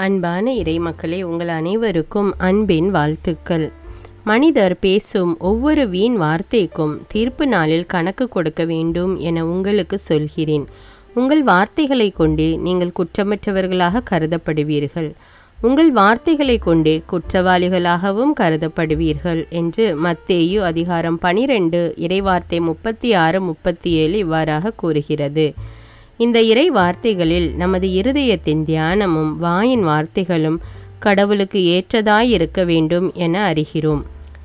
அன்பான இறைமக்களே, உங்கள் அனைவருக்கும் அன்பின் வாழ்த்துக்கள். மனிதர் பேசும் ஒவ்வொரு வீண் வார்த்தைக்கும் தீர்ப்பு நாளில் கணக்கு கொடுக்க வேண்டும் என உங்களுக்கு சொல்கிறேன். உங்கள் வார்த்தைகளை கொண்டு நீங்கள் குற்றமற்றவர்களாக கருதப்படுவீர்கள், உங்கள் வார்த்தைகளை கொண்டு குற்றவாளிகளாகவும் கருதப்படுவீர்கள் என்று மத்தேயு அதிகாரம் 12 இறைவார்த்தை 36-37 இவ்வாறாக கூறுகிறது. இந்த இறை வார்த்தைகளில் நமது இருதயத்தின் தியானமும் வாயின் வார்த்தைகளும் கடவுளுக்கு ஏற்றதாயிருக்க வேண்டும் என அறிகிறோம்.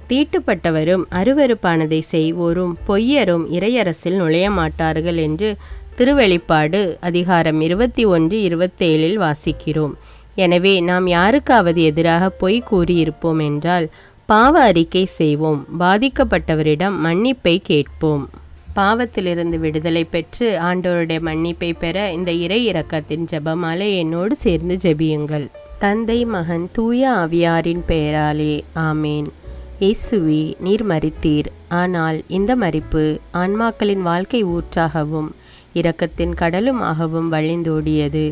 தீட்டுப்பட்டவரும் அருவருப்பானதை செய்வோரும் பொய்யரும் இறையரசில் நுழைய மாட்டார்கள் என்று திருவெளிப்பாடு அதிகாரம் 21-27 வாசிக்கிறோம். எனவே நாம் யாருக்காவது எதிராக பொய் கூறியிருப்போம் என்றால் பாவ அறிக்கை செய்வோம், பாதிக்கப்பட்டவரிடம் மன்னிப்பை கேட்போம். பாவத்திலிருந்து விடுதலை பெற்று ஆண்டவருடைய மன்னிப்பை பெற இந்த இறை இரக்கத்தின் ஜெபமாலை என்னோடு சேர்ந்து ஜெபியுங்கள். தந்தை, மகன், தூய ஆவியாரின் பெயராலே ஆமேன். இயேசுவே, நீர் மரித்தீர், ஆனால் இந்த மரிப்பு ஆன்மாக்களின் வாழ்க்கை ஊற்றாகவும் இரக்கத்தின் கடலுமாகவும் வழிந்தோடியது.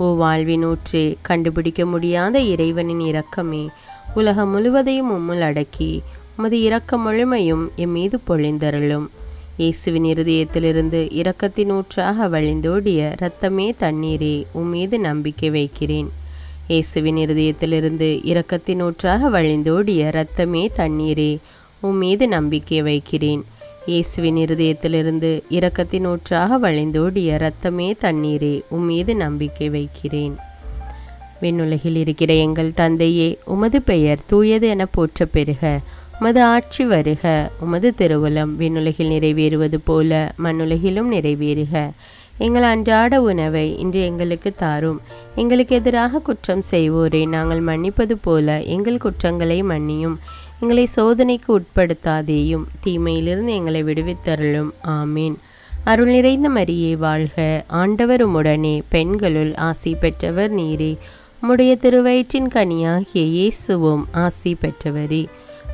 ஓ வாழ்வின் ஊற்றே, கண்டுபிடிக்க முடியாத இறைவனின் இரக்கமே, உலகம் முழுவதையும் உம்முள் அடக்கி உமது இரக்க முழுமையும் எம்மீது பொழிந்தருளும். இயேசுவின் இருதயத்திலிருந்து இரக்கத்தின் ஊற்றாக வழிந்தோடிய இரத்தமே தண்ணீரே, உம்மீது நம்பிக்கை வைக்கிறேன். இயேசுவின் இருதயத்திலிருந்து இரக்கத்தின் ஊற்றாக வழிந்தோடிய இரத்தமே தண்ணீரே, உம்மீது நம்பிக்கை வைக்கிறேன். இயேசுவின் இருதயத்திலிருந்து இரக்கத்தின் ஊற்றாக வழிந்தோடிய இரத்தமே தண்ணீரே, உம்மீது நம்பிக்கை வைக்கிறேன். விண்ணுலகில் இருக்கிற எங்கள் தந்தையே, உமது பெயர் தூயது என போற்ற பெறுக. உமது ஆட்சி வருக. உமது திருவுளம் விண்ணுலகில் நிறைவேறுவது போல மண்ணுலகிலும் நிறைவேறுக. எங்கள் அன்றாட உணவை இன்று எங்களுக்கு தாரும். எங்களுக்கு எதிராக குற்றம் செய்வோரை நாங்கள் மன்னிப்பது போல எங்கள் குற்றங்களை மன்னியும். எங்களை சோதனைக்கு உட்படுத்தாதேயும், தீமையிலிருந்து எங்களை விடுவித்தருளும். ஆமீன். அருள் நிறைந்த மரியே வாழ்க. ஆண்டவர் உம்முடனே, பெண்களுள் ஆசி பெற்றவர் நீரே. உம்முடைய திருவயிற்றின் கனியாகிய இயேசுவும் ஆசி பெற்றவரே.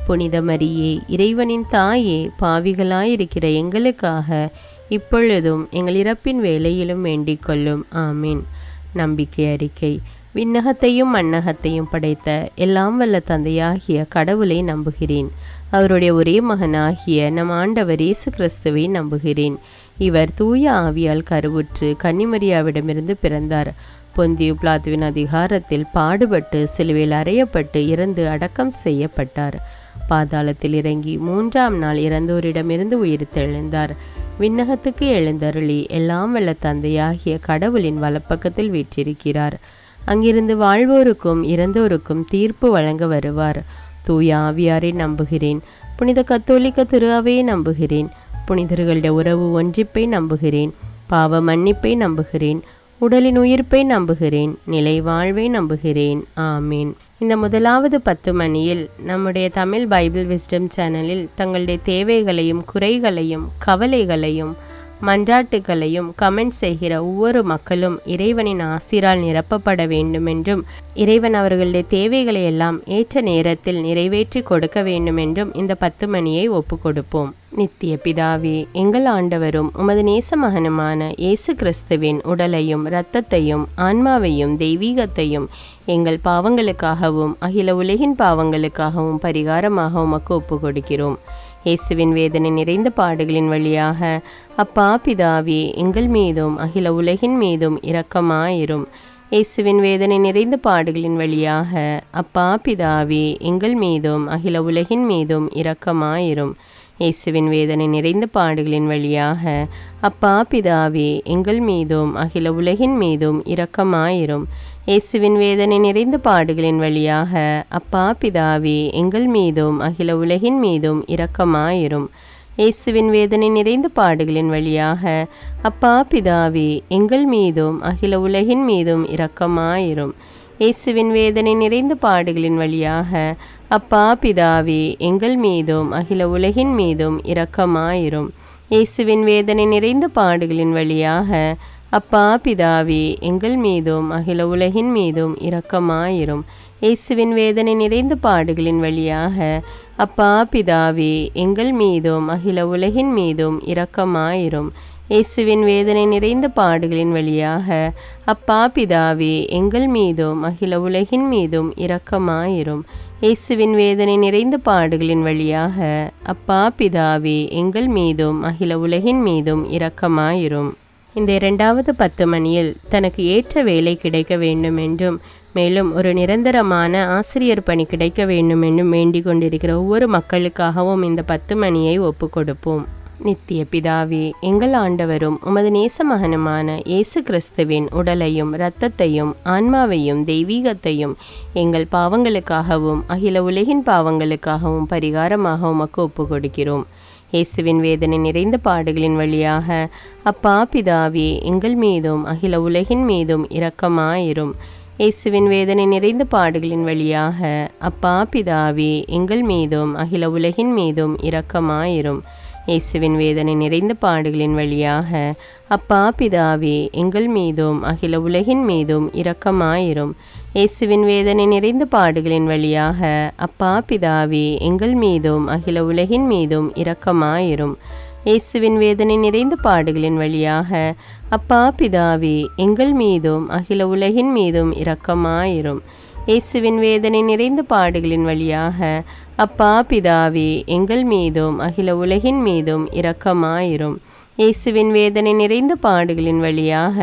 புனித மரியே, இறைவனின் தாயே, பாவிகளாயிருக்கிற எங்களுக்காக இப்பொழுதும் எங்கள் இறப்பின் வேளையிலும் வேண்டிக் கொள்ளும். ஆமீன். நம்பிக்கை அறிக்கை. விண்ணகத்தையும் மண்ணகத்தையும் படைத்த எல்லாம் வல்ல தந்தையாகிய கடவுளை நம்புகிறேன். அவருடைய ஒரே மகனாகிய நம் ஆண்டவர் இயேசு கிறிஸ்துவை நம்புகிறேன். இவர் தூய ஆவியால் கருவுற்று கன்னிமரியாவிடமிருந்து பிறந்தார். பொந்தியு பிலாத்துவின் அதிகாரத்தில் பாடுபட்டு சிலுவையில் அறையப்பட்டு இறந்து அடக்கம் செய்யப்பட்டார். பாதாளத்தில் இறங்கி 3ஆம் நாள் இறந்தோரிடமிருந்து உயிர்த்தெழுந்தார். விண்ணகத்துக்கு எழுந்தருளி எல்லாம் வல்ல தந்தையாகிய கடவுளின் வலப்பக்கத்தில் வீற்றிருக்கிறார். அங்கிருந்து வாழ்வோருக்கும் இறந்தோருக்கும் தீர்ப்பு வழங்க வருவார். தூய ஆவியாரை நம்புகிறேன். புனித கத்தோலிக்க திரு அவையை நம்புகிறேன். புனிதர்களுடைய உறவு ஒன்றிப்பை நம்புகிறேன். பாவ மன்னிப்பை நம்புகிறேன். உடலின் உயிர்ப்பை நம்புகிறேன். நிலை வாழ்வை நம்புகிறேன். ஆமீன். இந்த முதலாவது 10 மணியில் நம்முடைய தமிழ் பைபிள் விஸ்டம் சேனலில் தங்களுடைய தேவைகளையும் குறைகளையும் கவலைகளையும் மன்றாட்டுகளையும் கமெண்ட் செய்கிற ஒவ்வொரு மக்களும் இறைவனின் ஆசிரால் நிரப்பப்பட வேண்டுமென்றும் இறைவன் அவர்களுடைய தேவைகளை எல்லாம் ஏற்ற நேரத்தில் நிறைவேற்றி கொடுக்க வேண்டுமென்றும் இந்த 10 மணியை ஒப்பு கொடுப்போம். நித்திய பிதாவே, எங்கள் ஆண்டவரும் உமது நேச மகனுமான இயேசு கிறிஸ்துவின் உடலையும் இரத்தத்தையும் ஆன்மாவையும் தெய்வீகத்தையும் எங்கள் பாவங்களுக்காகவும் அகில உலகின் பாவங்களுக்காகவும் பரிகாரமாக உமக்கு ஒப்பு கொடுக்கிறோம். இயேசுவின் வேதனை நிறைந்த பாடுகளின் வழியாக அப்பா பிதாவே, எங்கள் மீதும் அகில உலகின் மீதும் இரக்கமாயிரும். இயேசுவின் வேதனை நிறைந்த பாடுகளின் வழியாக அப்பா பிதாவே, எங்கள் மீதும் அகில உலகின் மீதும் இரக்கமாயிரும். இயேசுவின் வேதனை நிறைந்த பாடுகளின் வழியாக அப்பா பிதாவே, எங்கள் மீதும் அகில உலகின் மீதும் இரக்கமாயிரும். இயேசுவின் வேதனை நிறைந்த பாடுகளின் வழியாக அப்பா பிதாவே, எங்கள் மீதும் அகில உலகின் மீதும் இரக்கமாயிரும். இயேசுவின் வேதனை நிறைந்த பாடுகளின் வழியாக அப்பா பிதாவே, எங்கள் மீதும் அகில உலகின் மீதும் இரக்கமாயிரும். இயேசுவின் வேதனை நிறைந்த பாடுகளின் வழியாக அப்பா பிதாவே, எங்கள் மீதும் அகில உலகின் மீதும் இரக்கமாயிரும். இயேசுவின் வேதனை நிறைந்த பாடுகளின் வழியாக அப்பா பிதாவே, எங்கள் மீதும் அகில உலகின் மீதும் இரக்கமாயிரும். இயேசுவின் வேதனை நிறைந்த பாடுகளின் வழியாக அப்பா பிதாவே, எங்கள் மீதும் அகில உலகின் மீதும் இரக்கமாயிரும். இயேசுவின் வேதனை நிறைந்த பாடுகளின் வழியாக அப்பா பிதாவே எங்கள் மீதும் அகில உலகின் மீதும் இரக்கமாயிரும். இயேசுவின் வேதனை நிறைந்த பாடுகளின் வழியாக அப்பா பிதாவே எங்கள் மீதும் அகில உலகின் மீதும் இரக்கமாயிரும். இந்த 2வது 10 மணியில் தனக்கு ஏற்ற வேலை கிடைக்க வேண்டும் என்றும் மேலும் ஒரு நிரந்தரமான ஆசிரியர் பணி கிடைக்க வேண்டும் என்றும் வேண்டிக் கொண்டிருக்கிற ஒவ்வொரு மக்களுக்காகவும் இந்த 10 மணியை ஒப்பு கொடுப்போம். நித்திய பிதாவே, எங்கள் ஆண்டவரும் உமது நேச மகனுமான இயேசு கிறிஸ்துவின் உடலையும் இரத்தத்தையும் ஆன்மாவையும் தெய்வீகத்தையும் எங்கள் பாவங்களுக்காகவும் அகில உலகின் பாவங்களுக்காகவும் பரிகாரமாக உமக்கு ஒப்பு கொடுக்கிறோம். இயேசுவின் வேதனை நிறைந்த பாடுகளின் வழியாக அப்பா பிதாவே எங்கள் மீதும் அகில உலகின் மீதும் இரக்கமாயிரும். இயேசுவின் வேதனை நிறைந்த பாடுகளின் வழியாக அப்பா பிதாவே எங்கள் மீதும் அகில உலகின் மீதும் இரக்கமாயிரும். இயேசுவின் வேதனை நிறைந்த பாடுகளின் வழியாக அப்பா பிதாவே எங்கள் மீதும் அகில உலகின் மீதும் இரக்கமாயிரும். இயேசுவின் வேதனை நிறைந்த பாடுகளின் வழியாக அப்பா பிதாவே எங்கள் மீதும் அகில உலகின் மீதும் இரக்கமாயிரும். இயேசுவின் வேதனை நிறைந்த பாடுகளின் வழியாக அப்பா பிதாவே எங்கள் மீதும் அகில உலகின் மீதும் இரக்கமாயிரும். இயேசுவின் வேதனை நிறைந்த பாடுகளின் வழியாக அப்பா பிதாவே எங்கள் மீதும் அகில உலகின் மீதும் இரக்கமாயிரும். இயேசுவின் வேதனை நிறைந்த பாடுகளின் வழியாக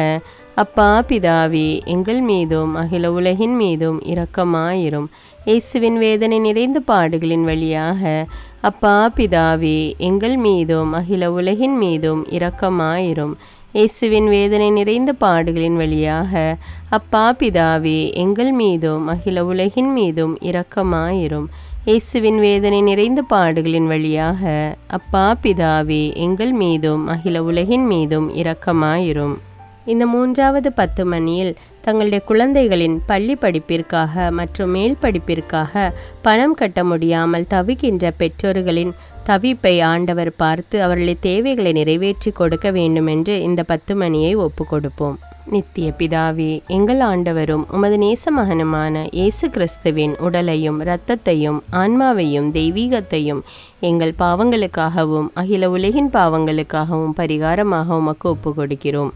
அப்பா பிதாவே எங்கள் மீதும் அகில உலகின் மீதும் இரக்கமாயிரும். இயேசுவின் வேதனை நிறைந்த பாடுகளின் வழியாக அப்பா பிதாவே எங்கள் மீதும் அகில உலகின் மீதும் இரக்கமாயிரும். இயேசுவின் வேதனை நிறைந்த பாடுகளின் வழியாக அப்பா பிதாவே எங்கள் மீதும் அகில உலகின் மீதும் இரக்கமாயிரும். இயேசுவின் வேதனை நிறைந்த பாடுகளின் வழியாக அப்பா பிதாவே எங்கள் மீதும் அகில உலகின் மீதும் இரக்கமாயிரும். இந்த 3வது 10 மணியில் தங்களுடைய குழந்தைகளின் பள்ளி படிப்பிற்காக மற்றும் மேல் படிப்பிற்காக பணம் கட்ட முடியாமல் தவிக்கின்ற பெற்றோர்களின் தவிப்பை ஆண்டவர் பார்த்து அவர்களுடைய தேவைகளை நிறைவேற்றி கொடுக்க வேண்டும் என்று இந்த 10 மணியை ஒப்பு கொடுப்போம். நித்திய பிதாவே, எங்கள் ஆண்டவரும் உமது நேச மகனுமான இயேசு கிறிஸ்துவின் உடலையும் இரத்தத்தையும் ஆன்மாவையும் தெய்வீகத்தையும் எங்கள் பாவங்களுக்காகவும் அகில உலகின் பாவங்களுக்காகவும் பரிகாரமாக உமக்கு ஒப்பு கொடுக்கிறோம்.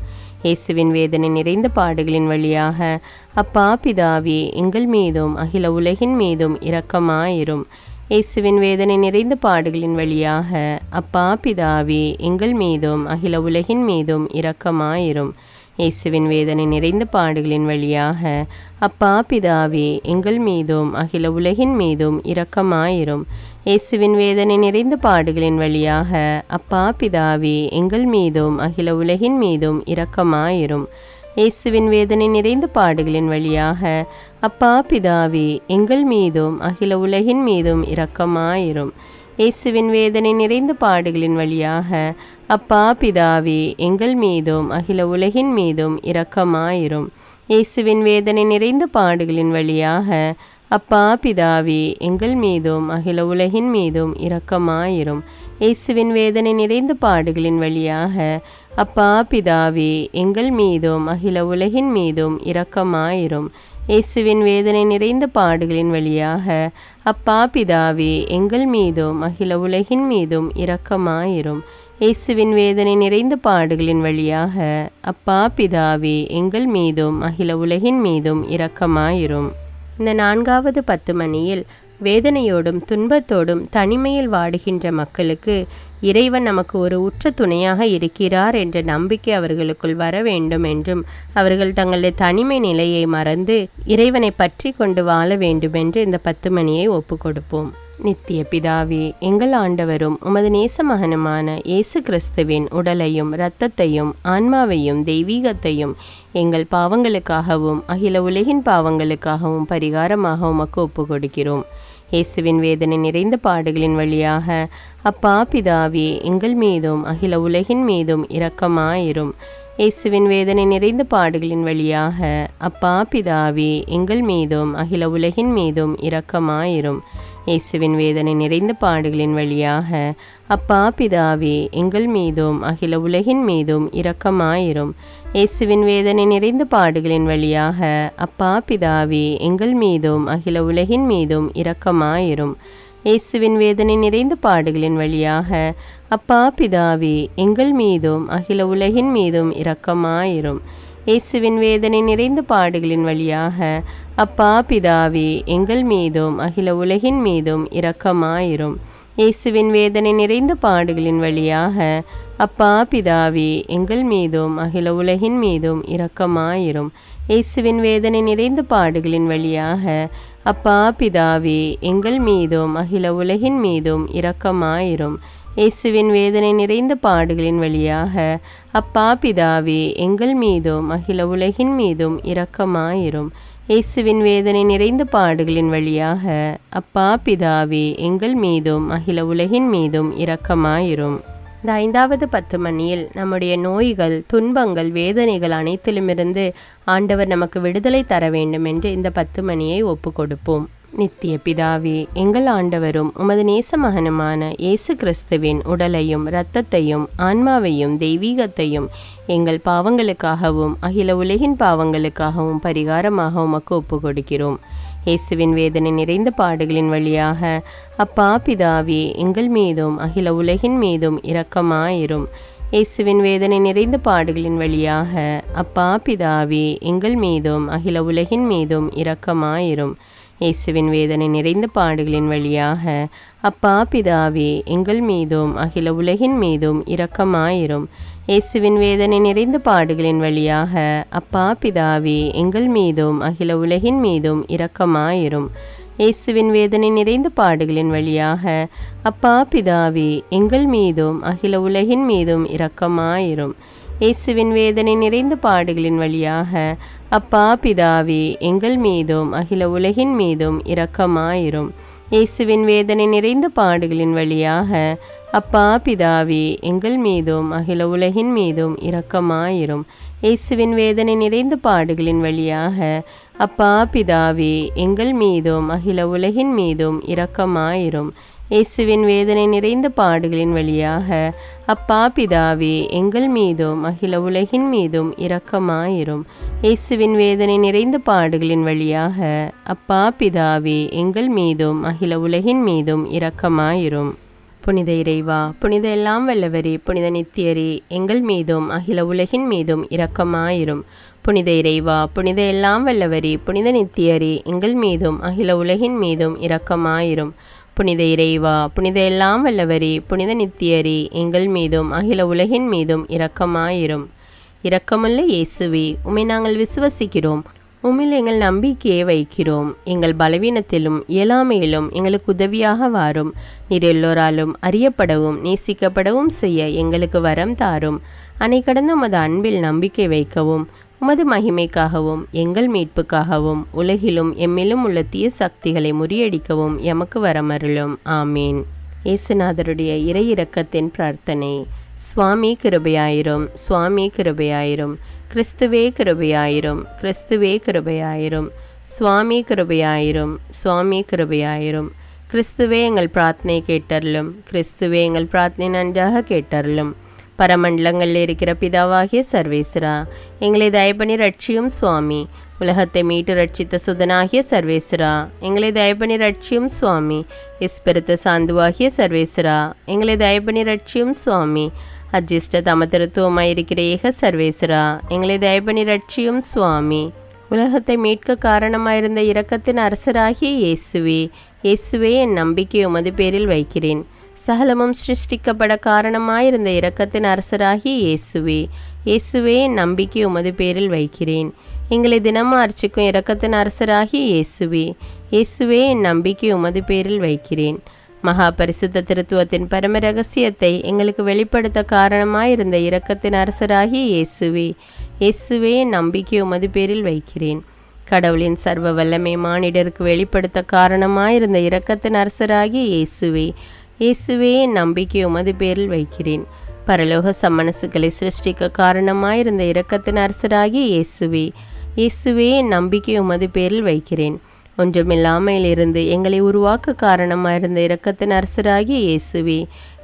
இயேசுவின் வேதனை நிறைந்த பாடுகளின் வழியாக அப்பா பிதாவே எங்கள் மீதும் அகில உலகின் மீதும் இரக்கமாயிரும். இயேசுவின் வேதனை நிறைந்த பாடுகளின் வழியாக அப்பா பிதாவே எங்கள் மீதும் அகில உலகின் மீதும் இரக்கமாயிரும். இயேசுவின் வேதனை நிறைந்த பாடுகளின் வழியாக அப்பா பிதாவே எங்கள் மீதும் அகில உலகின் மீதும் இரக்கமாயிரும். இயேசுவின் வேதனை நிறைந்த பாடுகளின் வழியாக அப்பா பிதாவே எங்கள் மீதும் அகில உலகின் மீதும் இரக்கமாயிரும். இயேசுவின் வேதனை நிறைந்த பாடுகளின் வழியாக அப்பா பிதாவே எங்கள் மீதும் அகில உலகின் மீதும் இரக்கமாயிரும். இயேசுவின் வேதனை நிறைந்த பாடுகளின் வழியாக அப்பா பிதாவே எங்கள் மீதும் அகில உலகின் மீதும் இரக்கமாயிரும். இயேசுவின் வேதனை நிறைந்த பாடுகளின் வழியாக அப்பா பிதாவே எங்கள் மீதும் அகில உலகின் மீதும் இரக்கமாயிரும். இயேசுவின் வேதனை நிறைந்த பாடுகளின் வழியாக அப்பா பிதாவே எங்கள் மீதும் அகில உலகின் மீதும் இரக்கமாயிரும். இயேசுவின் வேதனை நிறைந்த பாடுகளின் வழியாக அப்பா பிதாவே எங்கள் மீதும் அகில உலகின் மீதும் இரக்கமாயிரும். இயேசுவின் வேதனை நிறைந்த பாடுகளின் வழியாக அப்பா பிதாவே எங்கள் மீதும் அகில உலகின் மீதும் இரக்கமாயிரும். இந்த 4வது 10 மணியில் வேதனையோடும் துன்பத்தோடும் தனிமையில் வாடுகின்ற மக்களுக்கு இறைவன் நமக்கு ஒரு உற்ற துணையாக இருக்கிறார் என்ற நம்பிக்கை அவர்களுக்குள் வர வேண்டும் என்றும் அவர்கள் தங்களுடைய தனிமை நிலையை மறந்து இறைவனை பற்றி கொண்டு வாழ வேண்டும் என்று இந்த 10 மணியை ஒப்பு கொடுப்போம். நித்திய பிதாவே, எங்கள் ஆண்டவரும் உமது நேச மகனுமான இயேசு கிறிஸ்துவின் உடலையும் இரத்தத்தையும் ஆன்மாவையும் தெய்வீகத்தையும் எங்கள் பாவங்களுக்காகவும் அகில உலகின் பாவங்களுக்காகவும் பரிகாரமாக உமக்கு ஒப்பு கொடுக்கிறோம். இயேசுவின் வேதனை நிறைந்த பாடுகளின் வழியாக அப்பா பிதாவே எங்கள் மீதும் அகில உலகின் மீதும் இரக்கமாயிரும். இயேசுவின் வேதனை நிறைந்த பாடுகளின் வழியாக அப்பா பிதாவே எங்கள் மீதும் அகில உலகின் மீதும் இரக்கமாயிரும். இயேசுவின் வேதனை நிறைந்த பாடுகளின் வழியாக அப்பா பிதாவே எங்கள் மீதும் அகில உலகின் மீதும் இரக்கமாயிரும். இயேசுவின் வேதனை நிறைந்த பாடுகளின் வழியாக அப்பா பிதாவே எங்கள் மீதும் அகில உலகின் மீதும் இரக்கமாயிரும். இயேசுவின் வேதனை நிறைந்த பாடுகளின் வழியாக அப்பா பிதாவே எங்கள் மீதும் அகில உலகின் மீதும் இரக்கமாயிரும். இயேசுவின் வேதனை நிறைந்த பாடுகளின் வழியாக அப்பா பிதாவே எங்கள் மீதும் அகில உலகின் மீதும் இரக்கமாயிரும். இயேசுவின் வேதனை நிறைந்த பாடுகளின் வழியாக அப்பா பிதாவே எங்கள் மீதும் அகில உலகின் மீதும் இரக்கமாயிரும். இயேசுவின் வேதனை நிறைந்த பாடுகளின் வழியாக அப்பா பிதாவே எங்கள் மீதும் அகில உலகின் மீதும் இரக்கமாயிரும். இயேசுவின் வேதனை நிறைந்த பாடுகளின் வழியாக அப்பா பிதாவே எங்கள் மீதும் அகில உலகின் மீதும் இரக்கமாயிரும். இயேசுவின் வேதனை நிறைந்த பாடுகளின் வழியாக அப்பா பிதாவே எங்கள் மீதும் அகில உலகின் மீதும் இரக்கமாயிரும். இந்த 5வது 10 மணியில் நம்முடைய நோய்கள், துன்பங்கள், வேதனைகள் அனைத்திலுமிருந்து ஆண்டவர் நமக்கு விடுதலை தர வேண்டும் என்று இந்த 10 மணியை ஒப்பு கொடுப்போம். நித்திய பிதாவே, எங்கள் ஆண்டவரும் உமது நேச மகனுமான இயேசு கிறிஸ்துவின் உடலையும் இரத்தத்தையும் ஆன்மாவையும் தெய்வீகத்தையும் எங்கள் பாவங்களுக்காகவும் அகில உலகின் பாவங்களுக்காகவும் பரிகாரமாக உமக்கு ஒப்பு கொடுக்கிறோம். இயேசுவின் வேதனை நிறைந்த பாடுகளின் வழியாக அப்பா பிதாவே எங்கள் மீதும் அகில உலகின் மீதும் இரக்கமாயிரும். இயேசுவின் வேதனை நிறைந்த பாடுகளின் வழியாக அப்பா பிதாவே எங்கள் மீதும் அகில உலகின் மீதும் இரக்கமாயிரும். இயேசுவின் வேதனை நிறைந்த பாடுகளின் வழியாக அப்பா பிதாவே எங்கள் மீதும் அகில உலகின் மீதும் இரக்கமாயிரும். இயேசுவின் வேதனை நிறைந்த பாடுகளின் வழியாக அப்பா பிதாவே எங்கள் மீதும் அகில உலகின் மீதும் இரக்கமாயிரும். இயேசுவின் வேதனை நிறைந்த பாடுகளின் வழியாக அப்பா பிதாவே எங்கள் மீதும் அகில உலகின் மீதும் இரக்கமாயிரும். இயேசுவின் வேதனை நிறைந்த பாடுகளின் வழியாக அப்பா பிதாவே எங்கள் மீதும் அகில உலகின் மீதும் இரக்கமாயிரும். இயேசுவின் வேதனை நிறைந்த பாடுகளின் வழியாக அப்பா பிதாவே எங்கள் மீதும் அகில உலகின் மீதும் இரக்கமாயிரும். இயேசுவின் வேதனை நிறைந்த பாடுகளின் வழியாக அப்பா பிதாவே எங்கள் மீதும் அகில உலகின் மீதும் இரக்கமாயிரும். இயேசுவின் வேதனை நிறைந்த பாடுகளின் வழியாக அப்பா பிதாவே எங்கள் மீதும் அகில உலகின் மீதும் இரக்கமாயிரும். இயேசுவின் வேதனை நிறைந்த பாடுகளின் வழியாக அப்பா பிதாவே எங்கள் மீதும் அகில உலகின் மீதும் இரக்கமாயிரும். புனித இறைவா, புனித எல்லாம் வல்லவரே, புனித நித்தியரே, எங்கள் மீதும் அகில உலகின் மீதும் இரக்கமாயிரும். புனித இறைவா, புனித எல்லாம் வல்லவரே, புனித நித்தியரே, எங்கள் மீதும் அகில உலகின் மீதும் இரக்கமாயிரும். புனித இறைவா, புனித எல்லாம் வல்லவரே, புனித நித்தியரே, எங்கள் மீதும் அகில உலகின் மீதும் இரக்கமாயிரும். இரக்கமுள்ள இயேசுவே, உம்மை நாங்கள் விசுவசிக்கிறோம். உம்மில் எங்கள் நம்பிக்கையை வைக்கிறோம். எங்கள் பலவீனத்திலும் இயலாமையிலும் எங்களுக்கு உதவியாக வாரும். நீர் எல்லோராலும் அறியப்படவும் நேசிக்கப்படவும் செய்ய எங்களுக்கு வரம் தாரும். அன்னை கடந்த உமது அன்பில் நம்பிக்கை வைக்கவும், உமது மகிமைக்காகவும் எங்கள் மீட்புக்காகவும் உலகிலும் எம்மிலும் உள்ள தீய சக்திகளை முறியடிக்கவும் எமக்கு வரமருளும். ஆமீன். இயேசுநாதருடைய இறை இரக்கத்தின் பிரார்த்தனை. சுவாமி கிருபையாயிரும், சுவாமி கிருபையாயிரும், கிறிஸ்துவே கிருபையாயிரும், கிறிஸ்துவே கிருபையாயிரும், சுவாமி கிருபையாயிரும், சுவாமி கிருபையாயிரும். கிறிஸ்துவே எங்கள் பிரார்த்தனை கேட்டருளும், கிறிஸ்துவே எங்கள் பிரார்த்தனை நன்றாக கேட்டருளும். பரமண்டலங்களில் இருக்கிற பிதாவாகிய சர்வேஸ்வரா, எங்களை தயபணி ரட்சியும் சுவாமி. உலகத்தை மீட்டு ரட்சித்த சுதனாகிய சர்வேஸ்வரா, எங்களை தயபணி ரட்சியும் சுவாமி. இஸ்பிரித்த சாந்துவாகிய சர்வேஸ்வரா, எங்களை தயபணி ரட்சியும் சுவாமி. அஜிஷ்ட தமதிருத்துவமாயிருக்கிற ஏக சர்வேஸ்வரா, எங்களை தயபணி ரட்சியும் சுவாமி. உலகத்தை மீட்க காரணமாயிருந்த இரக்கத்தின் அரசராகிய இயேசுவே, இயேசுவே என் நம்பிக்கை உமது பேரில் வைக்கிறேன். சகலமும் சிருஷ்டிக்கப்பட காரணமாயிருந்த இரக்கத்தின் அரசராகிய இயேசுவே, இயேசுவே என் நம்பிக்கை உமது பேரில் வைக்கிறேன். எங்களை தினமும் அர்ச்சிக்கும் இரக்கத்தின் அரசராகிய இயேசுவே, இயேசுவே என் நம்பிக்கை உமது பேரில் வைக்கிறேன். மகா பரிசுத்த திருத்துவத்தின் பரம ரகசியத்தை எங்களுக்கு வெளிப்படுத்த காரணமாயிருந்த இரக்கத்தின் அரசராகிய இயேசுவே, இயேசுவே என் நம்பிக்கை உமது பேரில் வைக்கிறேன். கடவுளின் சர்வ வல்லமை மானிடருக்கு வெளிப்படுத்த காரணமாயிருந்த இரக்கத்தின் அரசராகிய இயேசுவே, இயேசுவே என் நம்பிக்கை உமது பேரில் வைக்கிறேன். பரலோக சம்மனசுகளை சிருஷ்டிக்க காரணமாயிருந்த இரக்கத்தின் அரசராகிய இயேசுவே, இயேசுவே என் நம்பிக்கை உமது பேரில் வைக்கிறேன். ஒன்றுமில்லாமல் இருந்து எங்களை உருவாக்க காரணமாயிருந்த இரக்கத்தின் அரசராகிய இயேசுவே,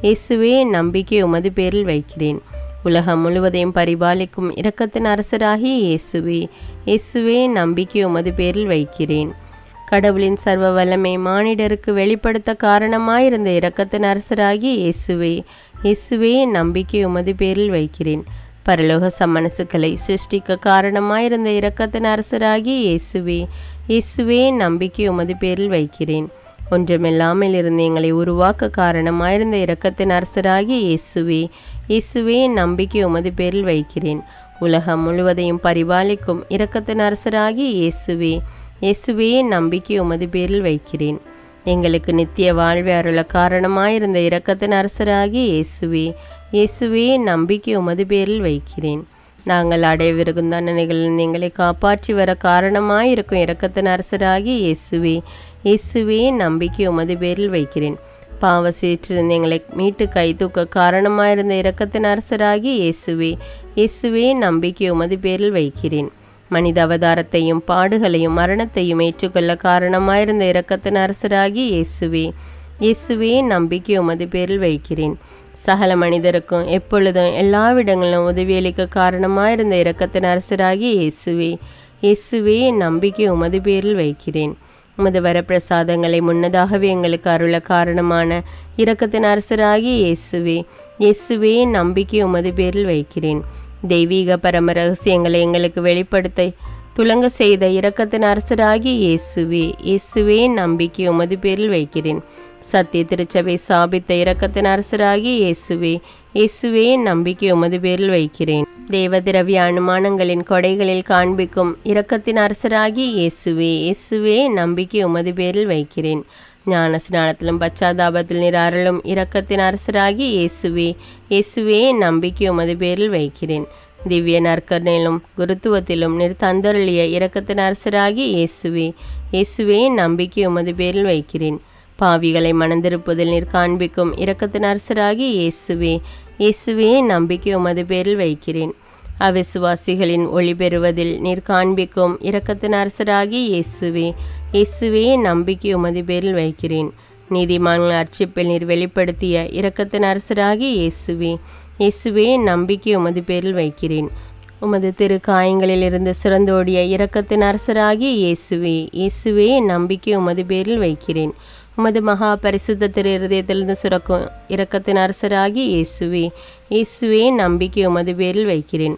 இயேசுவே என் நம்பிக்கை உமது பேரில் வைக்கிறேன். உலகம் முழுவதையும் பரிபாலிக்கும் இரக்கத்தின் அரசராகிய இயேசுவே, இயேசுவே என் நம்பிக்கை உமது பேரில் வைக்கிறேன். கடவுளின் சர்வ வல்லமை மானிடருக்கு வெளிப்படுத்த காரணமாயிருந்த இரக்கத்தின் அரசராகிய இயேசுவே, இயேசுவே நம்பிக்கை உமது பேரில் வைக்கிறேன். பரலோக சம்மனசுக்களை சிருஷ்டிக்க காரணமாயிருந்த இரக்கத்தின் அரசராகிய இயேசுவே, இயேசுவே நம்பிக்கை உமது பேரில் வைக்கிறேன். ஒன்றுமில்லாமல் இருந்து எங்களை உருவாக்க காரணமாயிருந்த இரக்கத்தின் அரசராகிய இயேசுவே, இயேசுவே நம்பிக்கை உமது பேரில் வைக்கிறேன். உலகம் முழுவதையும் பரிபாலிக்கும் இரக்கத்தின் அரசராகிய இயேசுவே, இயேசுவே நம்பிக்கை உமது பேரில் வைக்கிறேன். எங்களுக்கு நித்திய வாழ்வை அருள காரணமாயிருந்த இரக்கத்தின் அரசராகிய இயேசுவே, இயேசுவே நம்பிக்கை உமது பேரில் வைக்கிறேன். நாங்கள் அடையவிருக்கும் தண்டனைகளில் எங்களை காப்பாற்றி வர காரணமாயிருக்கும் இரக்கத்தின் அரசராகிய இயேசுவே, இயேசுவே நம்பிக்கை உமது பேரில் வைக்கிறேன். பாவ சீற்றிருந்து எங்களை மீட்டு கை தூக்க காரணமாயிருந்த இரக்கத்தின் அரசராகிய இயேசுவே, இயேசுவே நம்பிக்கை உமது பேரில் வைக்கிறேன். மனித அவதாரத்தையும் பாடுகளையும் மரணத்தையும் ஏற்றுக்கொள்ள காரணமாயிருந்த இரக்கத்தின் அரசராகிய இயேசுவே, இயேசுவே நம்பிக்கை உமது பேரில் வைக்கிறேன். சகல மனிதருக்கும் எப்பொழுதும் எல்லாவிடங்களிலும் உதவியளிக்க காரணமாயிருந்த இரக்கத்தின் அரசராகிய இயேசுவே, இயேசுவே நம்பிக்கை உமது பேரில் வைக்கிறேன். உமது வரப்பிரசாதங்களை முன்னதாகவே எங்களுக்கு அருள காரணமான இரக்கத்தின் அரசராகிய இயேசுவே, இயேசுவே நம்பிக்கை உமது பேரில் வைக்கிறேன். தெய்வீக பரம ரகசியங்களை எங்களுக்கு வெளிப்படுத்த துலங்க செய்த இரக்கத்தின் அரசராகிய இயேசுவே, இயேசுவே நம்பிக்கை உமது பேரில் வைக்கிறேன். சத்திய திருச்சபை சாபித்த இரக்கத்தின் அரசராகிய இயேசுவே, இயேசுவே நம்பிக்கை உமது பேரில் வைக்கிறேன். தேவதிரவிய அனுமானங்களின் கொடைகளில் காண்பிக்கும் இரக்கத்தின் அரசராகிய இயேசுவே, இயேசுவே நம்பிக்கை உமது பேரில் வைக்கிறேன். ஞான ஸ்நானத்திலும் பச்சாதாபத்தில் நீர் அருளும் இரக்கத்தின் அரசராகிய இயேசுவே, இயேசுவே நம்பிக்கை உமது பேரில் வைக்கிறேன். திவ்ய நற்கருணையிலும் குருத்துவத்திலும் நீர் தந்தருளிய இரக்கத்தின் அரசராகிய இயேசுவே, இயேசுவே நம்பிக்கை உமது பேரில் வைக்கிறேன். பாவிகளை மணந்திருப்பதில் நீர் காண்பிக்கும் இரக்கத்தின் அரசராகிய இயேசுவே, இயேசுவே நம்பிக்கை உமது பேரில் வைக்கிறேன். அவிசுவாசிகளின் ஒளி பெறுவதில் நீர் காண்பிக்கும் இரக்கத்தின் அரசராகிய இயேசுவே, இயேசுவே நம்பிக்கை உமது பேரில் வைக்கிறேன். நீதிமான்கள் அர்ச்சிப்பில் நீர் வெளிப்படுத்திய இரக்கத்தின் அரசராகிய இயேசுவே, இயேசுவே நம்பிக்கை உமது பேரில் வைக்கிறேன். உமது திரு காயங்களிலிருந்து சிறந்தோடிய இரக்கத்தின் அரசராகிய இயேசுவே, இயேசுவே நம்பிக்கை உமது பேரில் வைக்கிறேன். உமது மகா பரிசுத்த திரு இருதயத்திலிருந்து சுரக்கும் இரக்கத்தின் அரசராகிய இயேசுவே, இயேசுவே நம்பிக்கை உமது பேரில் வைக்கிறேன்.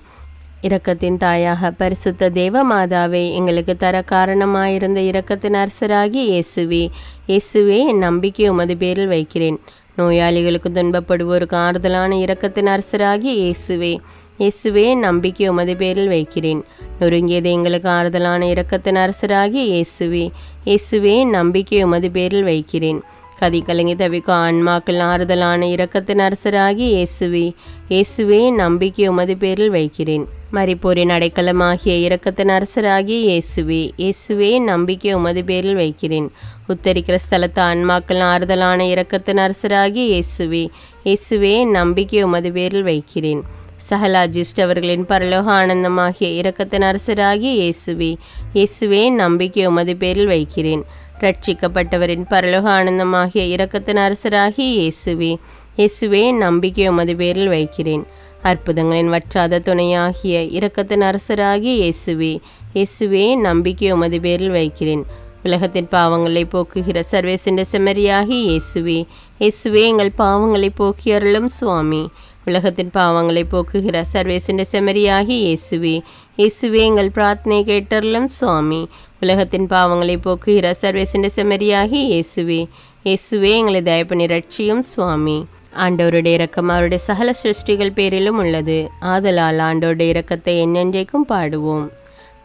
இரக்கத்தின் தாயாக பரிசுத்த தேவ மாதாவை எங்களுக்கு தர காரணமாயிருந்த இரக்கத்தின் அரசராகிய இயேசுவே, இயேசுவே நம்பிக்கை உமது பேரில் வைக்கிறேன். நோயாளிகளுக்கு துன்பப்படுவோருக்கு ஆறுதலான இரக்கத்தின் அரசராகிய இயேசுவே, இயேசுவே நம்பிக்கை உமது பேரில் வைக்கிறேன். நொறுங்கியது எங்களுக்கு ஆறுதலான இரக்கத்தின் அரசராகிய இயேசுவே, இயேசுவே நம்பிக்கை உமது பேரில் வைக்கிறேன். கதி கலங்கி தவிக்கும் ஆன்மாக்கள் ஆறுதலான இரக்கத்தின் அரசராகிய இயேசுவே, இயேசுவே நம்பிக்கை உமது பேரில் வைக்கிறேன். மரிப்போரின் அடைக்கலமாகிய இரக்கத்தின் அரசராகிய இயேசுவே, இயேசுவே நம்பிக்கை உமது பேரில் வைக்கிறேன். உத்தரிக்கிற ஸ்தலத்து ஆன்மாக்கள் ஆறுதலான இரக்கத்தின் அரசராகிய இயேசுவே, இயேசுவே நம்பிக்கை உமது பேரில் வைக்கிறேன். சகல அஜிஷ்டவர்களின் பரலோக ஆனந்தமாகிய இரக்கத்தின் அரசராகிய இயேசுவே, இயேசுவே நம்பிக்கை உமது பேரில் வைக்கிறேன். ரட்சிக்கப்பட்டவரின் பரலோக ஆனந்தமாகிய இரக்கத்தின் அரசராகிய இயேசுவே, இயேசுவே நம்பிக்கை உமது பேரில் வைக்கிறேன். அற்புதங்களின் வற்றாத துணையாகிய இரக்கத்தின் அரசராகிய இயேசுவே, இயேசுவே நம்பிக்கை உமது பேரில் வைக்கிறேன். உலகத்தின் பாவங்களை போக்குகிற சர்வேசின் செம்மறியாகிய இயேசுவே, இயேசுவே எங்கள் பாவங்களை போக்கி அருளும் சுவாமி. உலகத்தின் பாவங்களை போக்குகிற சர்வேசின் செம்மறியாகிய இயேசுவே, இயேசுவே எங்கள் பிரார்த்தனை கேட்டருளும் சுவாமி. உலகத்தின் பாவங்களை போக்குகிற சர்வேசின் செம்மறியாகிய இயேசுவே, இயேசுவே எங்களை தயப்பனி ரட்சியும் சுவாமி. ஆண்டவருடைய இரக்கம் அவருடைய சகல சிருஷ்டிகள் பேரிலும் உள்ளது. ஆதலால் ஆண்டவருடைய இரக்கத்தை என்னென்றைக்கும் பாடுவோம்.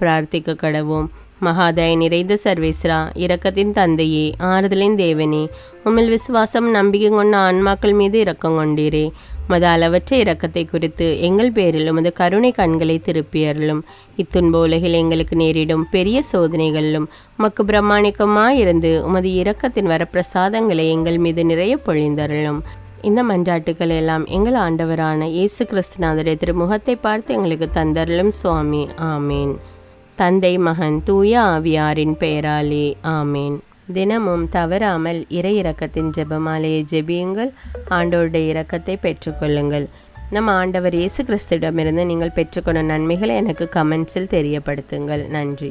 பிரார்த்திக்க கடவோம். மகாதய நிறைந்த சர்வேஸ்வரா, இரக்கத்தின் தந்தையே, ஆறுதலின் தேவனே, உம்மில் விசுவாசம் நம்பிக்கை கொண்ட ஆன்மாக்கள் மீது இரக்கம் கொண்டீரே. உமது அளவற்ற இரக்கத்தை குறித்து எங்கள் பேரில் உமது கருணை கண்களை திருப்பியருளும். இத்துன்ப உலகில் எங்களுக்கு நேரிடும் பெரிய சோதனைகளிலும் உமக்கு பிரமாணிக்கமாயிருந்து உமது இரக்கத்தின் வரப்பிரசாதங்களை எங்கள் மீது நிறைய பொழிந்தருளும். இந்த மன்றாட்டுக்கள் எல்லாம் எங்கள் ஆண்டவரான இயேசு கிறிஸ்துநாதருடைய திருமுகத்தை பார்த்து எங்களுக்கு தந்தருளும் சுவாமி. ஆமேன். தந்தை மகன் தூய ஆவியாரின் பெயராலே ஆமேன். தினமும் தவறாமல் இறை இரக்கத்தின் ஜெபமாலையை ஜெபியுங்கள். ஆண்டவருடைய இரக்கத்தை பெற்றுக்கொள்ளுங்கள். நம் ஆண்டவர் இயேசு கிறிஸ்துவிடமிருந்து நீங்கள் பெற்றுக்கொண்ட நன்மைகளை எனக்கு கமெண்ட்ஸில் தெரியப்படுத்துங்கள். நன்றி.